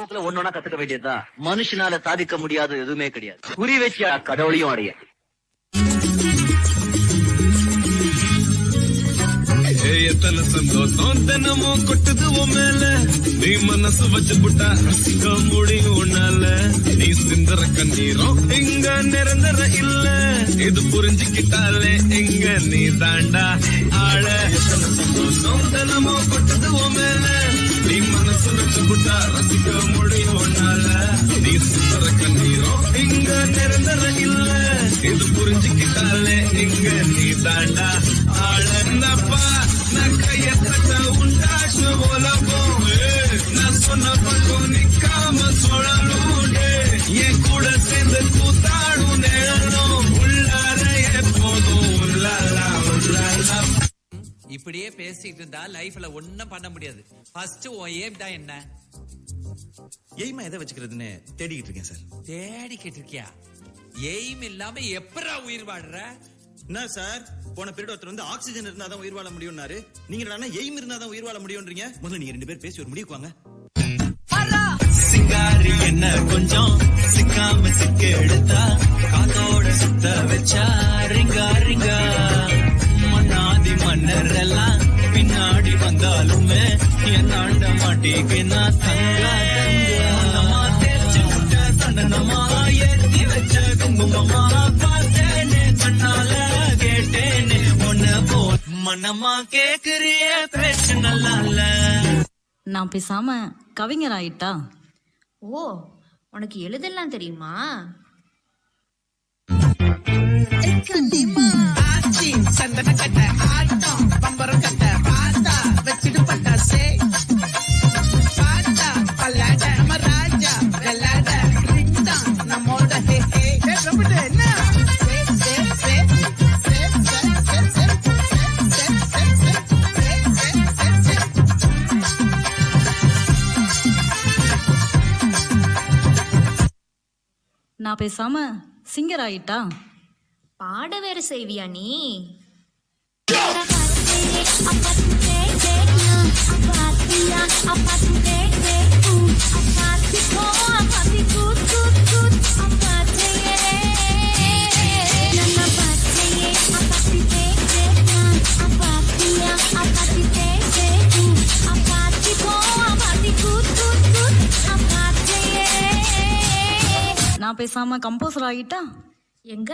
வாழ்க்கையில ஒன்னொன்னா கத்துக்க வேண்டியதுதான். மனுஷனால சாதிக்க முடியாத எதுவுமே கிடையாது. குறி வச்சு கடவுளையும் அடைய. எத்தனை சந்தோஷம் தினமும் கொட்டுது உன் மேல. நீ மனசு வச்சு புட்டா ரசிக்க முடியும் உன்னால. நீ சிந்தர கண்ணீரும் இங்க நிரந்தர இல்ல. இது புரிஞ்சுக்கிட்டாலே இங்க நீ தாண்டா ஆள. எத்தனை சந்தோஷம் தினமும் கொட்டுது உன் மேல. நீ மனசு வச்சு புட்டா ரசிக்க முடியும் உன்னால. நீ சிந்தர கண்ணீரும் இங்க நிரந்தர இல்ல. இது புரிஞ்சுக்கிட்டாலே இங்க நீ தாண்டா ஆள. நான் கையத்த உண்டாசு உலகம். நான் சொன்ன பக்கம் நிக்காம சொல்லணும். என் கூட சேர்ந்து கூத்தாடும் நேரம் உள்ளார எப்போதும் உள்ளாலா உள்ளாலா. இப்படியே பேசிட்டு இருந்தா லைஃப்ல ஒன்னும் பண்ண முடியாது. ஃபர்ஸ்ட் உன் ஏம் தான் என்ன? எய்மா எதை வச்சுக்கிறதுன்னு தேடிக்கிட்டு இருக்கேன் சார். தேடிக்கிட்டு இருக்கியா? எய்ம் இல்லாம எப்பரா உயிர் வாடுற? என்ன சார், போன பீரியட் ஒருத்தர் வந்து ஆக்சிஜன் இருந்தாதான் உயிர் வாழ முடியும்னாரு. நீங்க என்னன்னா எய்ம் இருந்தாதான் உயிர் வாழ முடியும்ன்றீங்க. முதல்ல நீங்க 2 பேர் பேசி ஒரு முடிவுக்கு வாங்க. சிங்காரி என்ன கொஞ்சம் சிக்காம சிக்க எடுத்தா காதோட சுத்த வச்சா ரிங்கா ரிங்கா. மன்னாதி மன்னர் எல்லாம் பின்னாடி வந்தாலுமே என்னாண்ட மாட்டேக்கு நான் தங்கா தங்கா. தேர்ச்சி விட்ட சண்டனமா ஏற்றி வச்ச குங்குமமா பார்த்தேனே கண்ணால கேட்டேனே ஒன்ன போ. மனமா கேக்குறிய பேச்சு நல்லா இல்ல. நான் பேசாம கவிஞர் ஆயிட்டா? ஓ, உனக்கு எழுதலாம் தெரியுமா? சந்தன கட்ட ஆட்டம் பம்பரம் கட்ட பாத்தா வச்சிடு பட்டாசே பாத்தா பல்லாட நம்ம ராஜா வெள்ளாட ரிங்தான் நம்மோட ஹே ஹே என்ன நான் பேசாம சிங்கர் ஆயிட்டா? பாட வேற செய்வியா நீ? நான் பேசாம கம்போசர் ஆகிட்டா? எங்க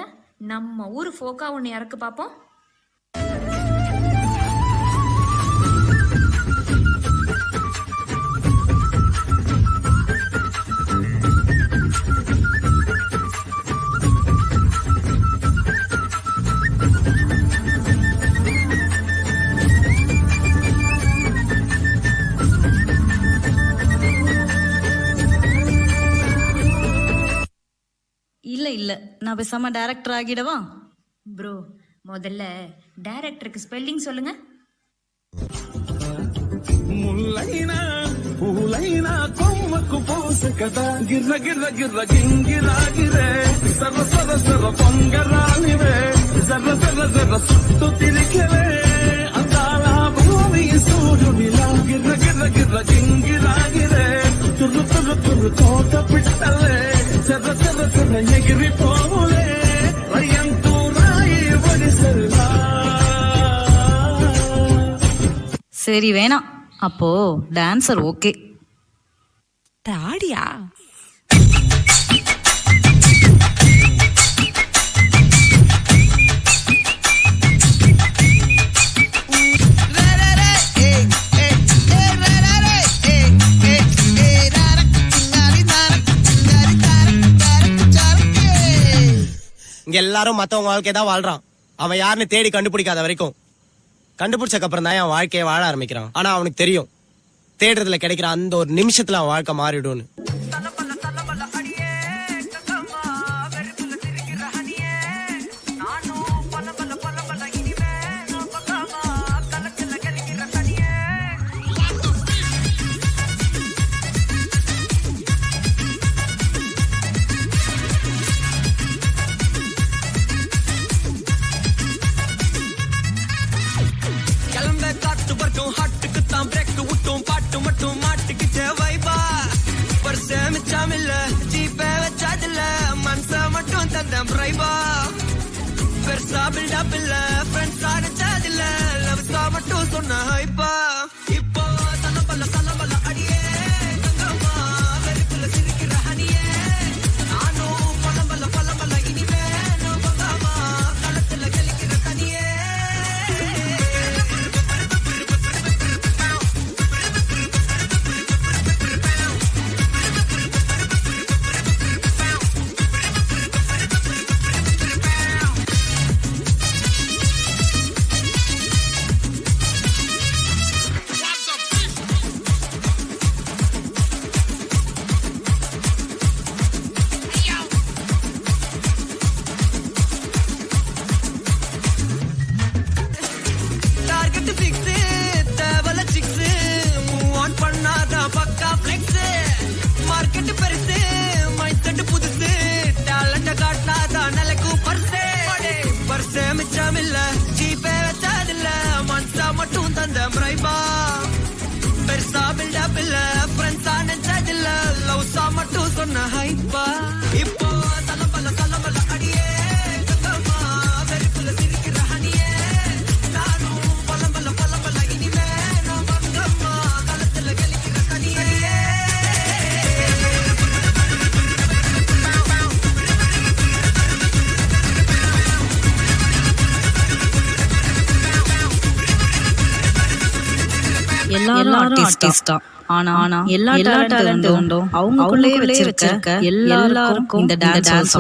நம்ம ஊரு ஃபோக்கா ஒன்னு இறக்கு பாப்போம். இல்ல நான் பேசாம டைரக்டர் ஆகிடவா? ப்ரோ, முதல்ல டைரக்டருக்கு ஸ்பெல்லிங் சொல்லுங்க. ముల్లైనా పూలైనా కొమ్మకు పోసు కదా గిర్ర గిర్ర గిర్ర గింగిరాగిరే సర్ర సర్ర సర్ర పొంగరాలివే జర్ర జర్ర జర్ర సుట్టు తిరిగివే అందాల భూమి సూర్యునిలా గిర్ర గిర్ర గిర్ర గింగిరాగిరే తుర్రు తుర్రు తుర్రు తోట పిట్టలే జర్ర జర్ర జర్ర ఎగిరిపోవులే రయ్యంతూ రాయి వడిసల్లా. சரி வேணாம், அப்போ டான்சர் ஓகே. ஆடியா? இங்க எல்லாரும் மத்தவங்க வாழ்க்கை தான் வாழ்றான். அவன் யாருன்னு தேடி கண்டுபிடிக்காத வரைக்கும், கண்டுபிடிச்சக்கு அப்புறம் தான் அவன் வாழ்க்கையை வாழ ஆரம்பிக்கிறான். ஆனா அவனுக்கு தெரியும், தேடுறதுல கிடைக்கிற அந்த ஒரு நிமிஷத்துல அவன் வாழ்க்கை மாறிடும்னு. ஹாட்டுக்கு தான் பிரேக் விட்டும் பாட்டு மட்டும் மாட்டுக்கு வைபா. தந்தம் பிரைபா பெருசா பில்டப் இல்ல ஃப்ரெண்ட்ஸ் ஆனதில்ல லவ் சா மட்டும் சொன்ன ஹைப்பா இப்போ தலபல அடியே தங்கம்மா வெறுப்புல சிரிக்கிற ஹனியே நானும் பலபல இனிமே நான் பங்காமா களத்துல கெளிக்கிற தனியே டார்கெட் ஃபிக்ஸ் தேவல சிக்ஸ் மூவ் ஆன் பண்ணாதான் பக்கா ஃப்ளெக்ஸ் மார்க்கெட் பெருசு மைண்ட் செட் புதுசு டேலண்ட காட்டினாதான் நிலைக்கும் பர்சே மிச்சம் இல்ல ஜீபே வச்சதில்ல மனசா மட்டும் தந்த பிரைபா பெருசா பில்டப் இல்ல ஃப்ரெண்ட்ஸா நினைச்சதில்ல லவ் சா மட்டும் சொன்ன ஹைப்பா இப்போ தலபல அடியே தங்கம்மா வெறுப்புல சிரிக்கிற ஹனியே நானும் பலபல இனிமே நான் பங்கம்மா களத்துல கெளிக்கிற தனியே எல்லாரும் ஆர்டிஸ்ட் தான். ஆனா எல்லா டேலண்ட் உண்டோ அவங்களுக்குள்ளே வச்சிருக்க எல்லாருக்கும் இந்த டான்ஸ்